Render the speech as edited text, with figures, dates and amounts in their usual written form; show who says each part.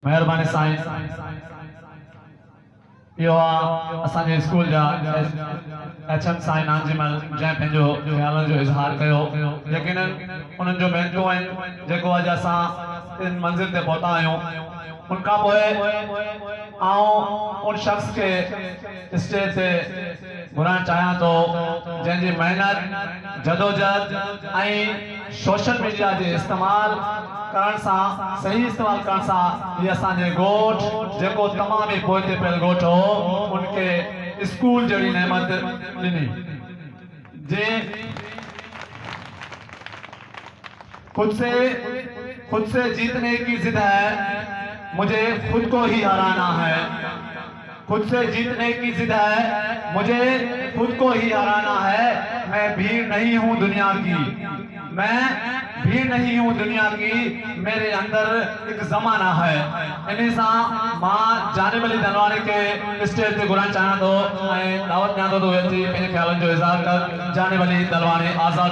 Speaker 1: मेहरबानी साईं यो असांजे स्कूल जा एचएम साईं नांजीमल जैं पंहिंजो ख्यालनि जो इज़हार कयो। यकीनन उन्हनि जो महिनतूं आहिनि जेको अॼु असां इन मंज़िल ते पहुता आहियूं। उनखां पोइ उन शख्स के स्टेज ते घुराइणु चाहियां थो जंहिंजी महिनत जदोजहद ऐं सोशल मीडिया जे इस्तेमाल करण सां सही इस्तेमाल करण सां ये असांजे ॻोठ जेको तमामु ई पोइते पियल ॻोठ हो उनके स्कूल जहिड़ी नेमत ॾिनी। जे खुद से जीतने की जिद है, मुझे खुद को ही हराना है। खुद से जीतने की जिद है, मुझे खुद को ही हराना है। मैं भीड़ नहीं हूँ दुनिया की, मैं भीड़ नहीं हूँ दुनिया की, मेरे अंदर एक जमाना है। इन सां मां जानिब अली दलवानी के स्टेज ते घुराइणु चाहियां थो ऐं दावत ॾियां थो त उहे अची पंहिंजे ख़्यालनि जो इज़हार कर। जानिब अली दलवानी आज़ाद।